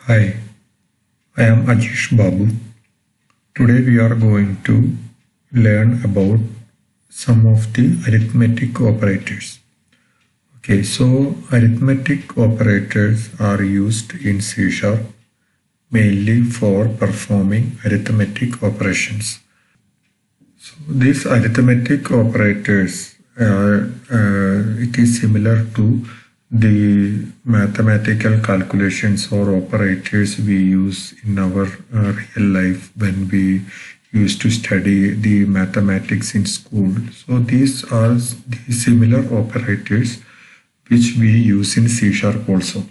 Hi, I am Ajish Babu. Today we are going to learn about some of the arithmetic operators. Okay, so arithmetic operators are used in C# mainly for performing arithmetic operations. So these arithmetic operators, it is similar to the mathematical calculations or operators we use in our real life when we used to study the mathematics in school. So these are the similar operators which we use in C# also.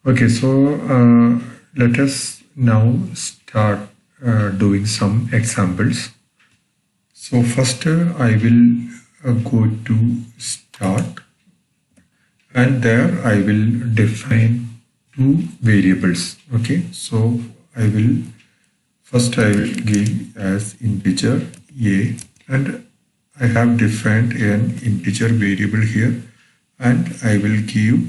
Okay, so let us now start doing some examples. So first I will go to start, and there I will define two variables. Okay, so I will give as integer a, and I have defined an integer variable here, and I will give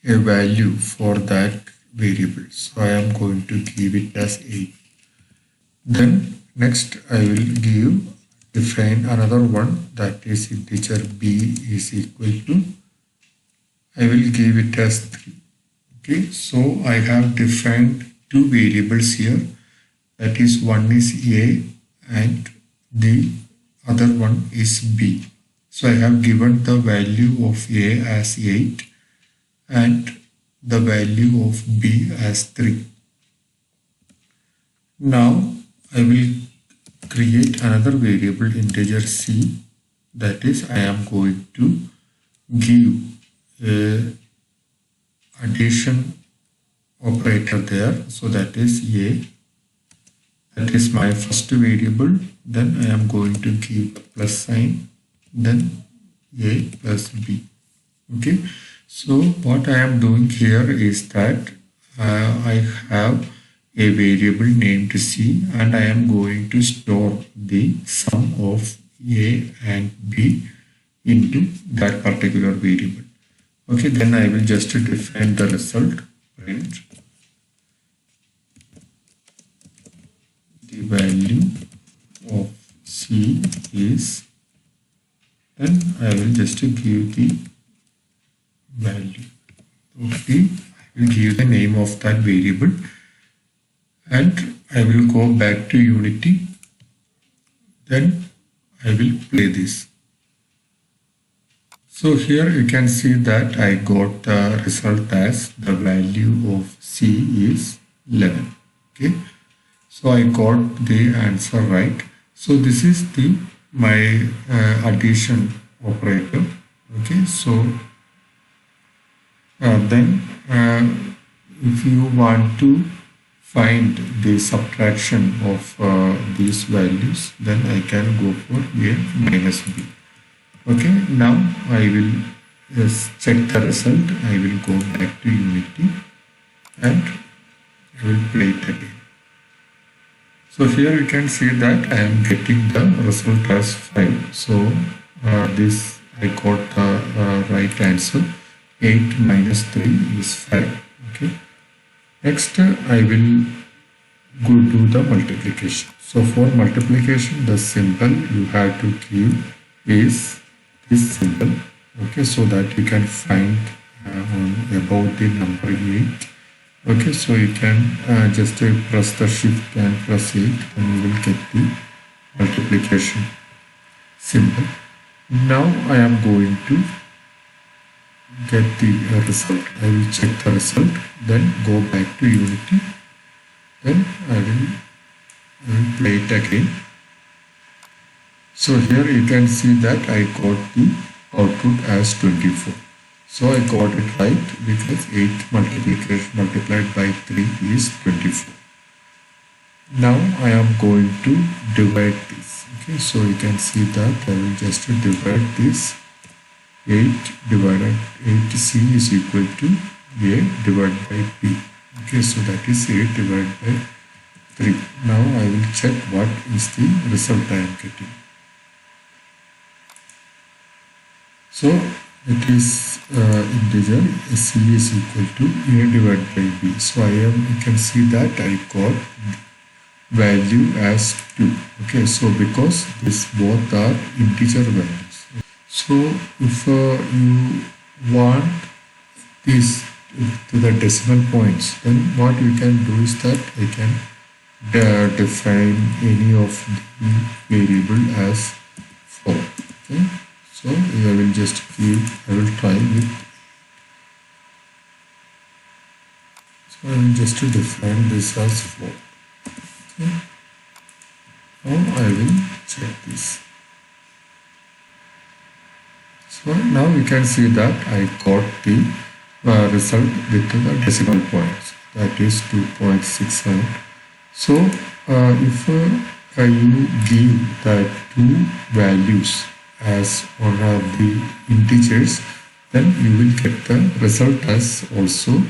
a value for that variable. So I am going to give it as 8. Then next I will define another one, that is integer b is equal to, I will give it as 3. Okay, so I have defined two variables here, that is one is a and the other one is b. So I have given the value of a as 8 and the value of b as 3. Now I will create another variable integer c, that is I am going to give a addition operator there. So that is a, that is my first variable. Then I am going to give the plus sign, then a plus b. Okay, so what I am doing here is that I have a variable named c, and I am going to store the sum of a and b into that particular variable. Okay, then I will just define the result, print the value of c is, then I will just give the value of b, I will give the name of that variable, and I will go back to Unity. Then I will play this. So here you can see that I got the result as the value of c is 11. Okay, so I got the answer right. So this is the my addition operator. Okay, so then if you want to find the subtraction of these values, then I can go for a minus b. Okay, now I will check the result. I will go back to Unity and I will play it again. So here you can see that I am getting the result as 5. So this I got the right answer. 8 minus 3 is 5. Okay. Next I will go to the multiplication. So for multiplication, the symbol you have to give is this symbol. Okay, so that you can find on about the number 8. Okay, so you can just press the shift and press 8 and you will get the multiplication symbol. Now I am going to get the result. I will check the result, then go back to Unity, then I will play it again. So here you can see that I got the output as 24. So I got it right because 8 multiplied by 3 is 24. Now I am going to divide this. Okay, so you can see that I will just divide this. 8 divided 8c is equal to a divided by b. Okay, so that is 8 divided by 3. Now I will check what is the result I am getting. So it is integer C is equal to A divided by B. So you can see that I got value as 2. Okay, so because these both are integer values. So if you want this to the decimal points, then what you can do is that I can define any of the variable as 4. Okay, so I will just I will try with, so I will just define this as 4. Okay, now I will check this. So now you can see that I got the result with the decimal points, that is 2.67. So if you give the two values as one of the integers, then you will get the result as also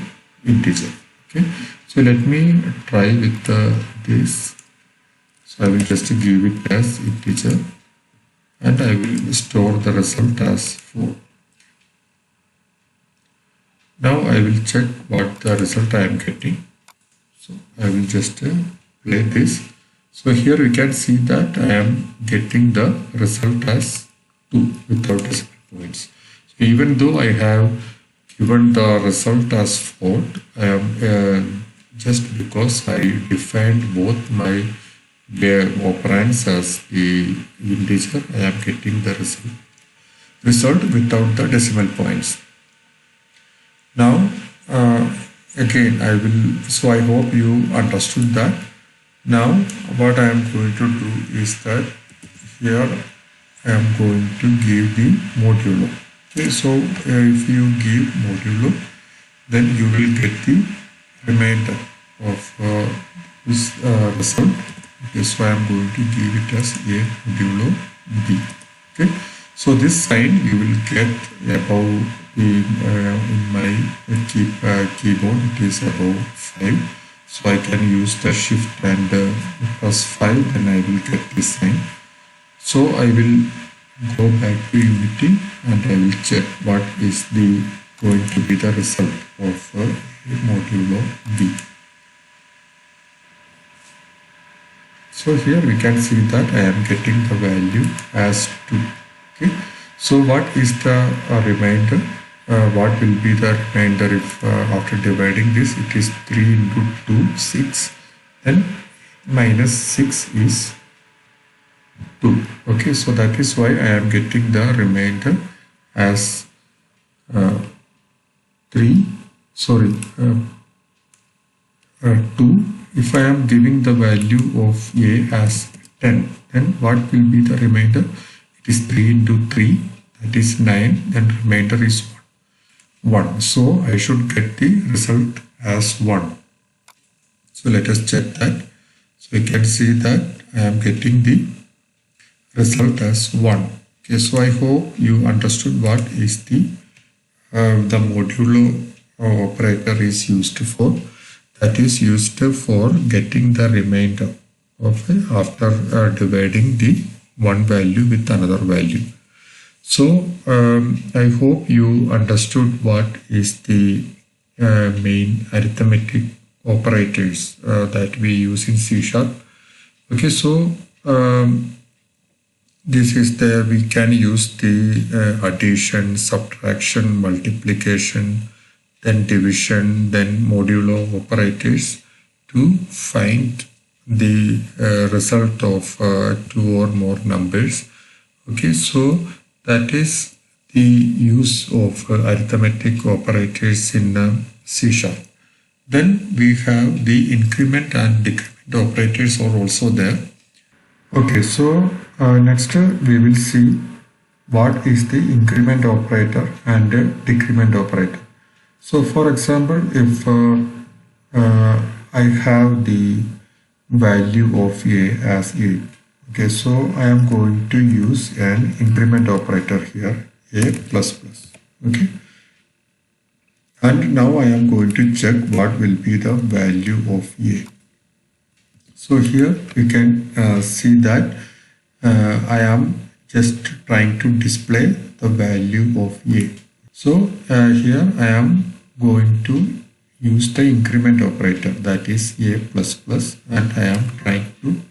integer. Okay, so let me try with this. So I will just give it as integer and I will store the result as 4. Now I will check what the result I am getting. So I will just play this. So here we can see that I am getting the result as 2 without decimal points. So even though I have given the result as 4, I am just because I defined both my operands as the integer, I am getting the result without the decimal points. Now again I will, so I hope you understood that. Now what I am going to do is that here I am going to give the modulo. Okay, so if you give modulo, then you will get the remainder of this result. Okay, so I am going to give it as A modulo B. Okay, so this sign you will get above in my keyboard, it is above 5. So I can use the shift and plus 5, then I will get this sign. So I will go back to Unity and I will check what is the going to be the result of modulo B. So here we can see that I am getting the value as 2. Okay, so what is the remainder? What will be the remainder if after dividing this, it is 3 into 2, 6, then minus 6 is 2. Okay, so that is why I am getting the remainder as 2. If I am giving the value of A as 10, then what will be the remainder? It is 3 into 3, that is 9, then remainder is 1. So I should get the result as 1. So let us check that. So you can see that I am getting the result as 1. Okay, so I hope you understood what is the modulo operator is used for. That is used for getting the remainder of after dividing the one value with another value. So I hope you understood what is the main arithmetic operators that we use in C#. Okay, so this is the, we can use the addition, subtraction, multiplication, then division, then modulo operators to find the result of 2 or more numbers. Okay, so that is the use of arithmetic operators in C#. Then we have the increment and decrement operators are also there. Okay, so next we will see what is the increment operator and decrement operator. So for example, if I have the value of A as 8, okay, so I am going to use an increment operator here, A plus plus, okay. And now I am going to check what will be the value of A. So here you can see that I am just trying to display the value of a. So here I am going to use the increment operator, that is a plus plus, and I am trying to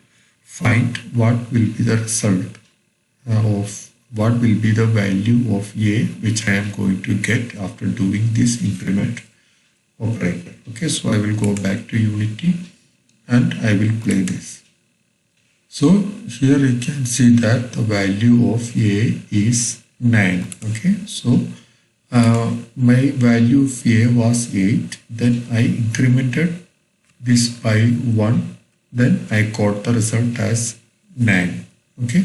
find what will be the result of what will be the value of a which I am going to get after doing this increment operator. Okay, so I will go back to Unity and I will play this. So here you can see that the value of a is 9. Okay, so my value of a was 8, then I incremented this by 1, then I got the result as 9. Okay,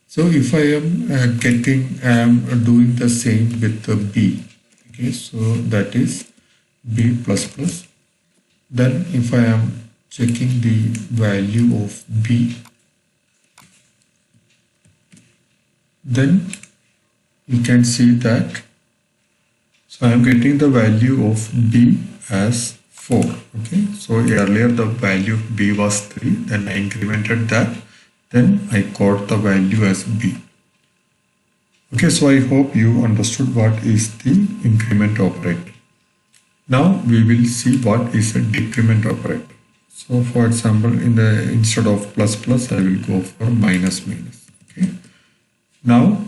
so if I am doing the same with the b. Okay, so that is b plus plus. Then if I am checking the value of b, then you can see that, so I am getting the value of b as 4. Okay, so earlier the value of b was 3, then I incremented that, then I got the value as b. Okay, so I hope you understood what is the increment operator. Now we will see what is a decrement operator. So for example, instead of plus plus, I will go for minus minus. Okay. Now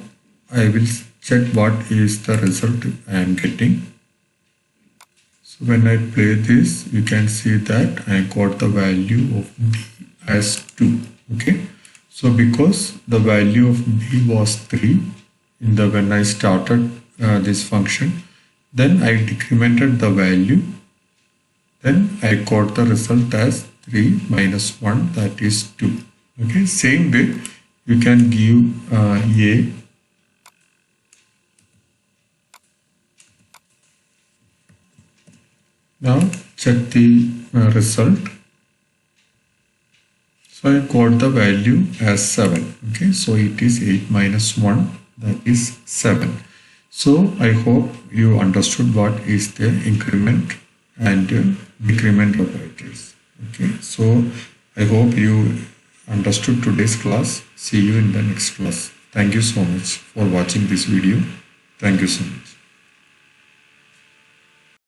I will check what is the result I am getting. So when I play this, you can see that I got the value of b as 2. Okay. So because the value of b was 3 when I started this function, then I decremented the value, then I got the result as 3 minus 1, that is 2. Okay, same way you can give a. Now check the result. So I got the value as 7. Okay, so it is 8 minus 1, that is 7. So I hope you understood what is the increment and decrement operators. Okay, so I hope you understood today's class. See you in the next class. Thank you so much for watching this video. Thank you so much.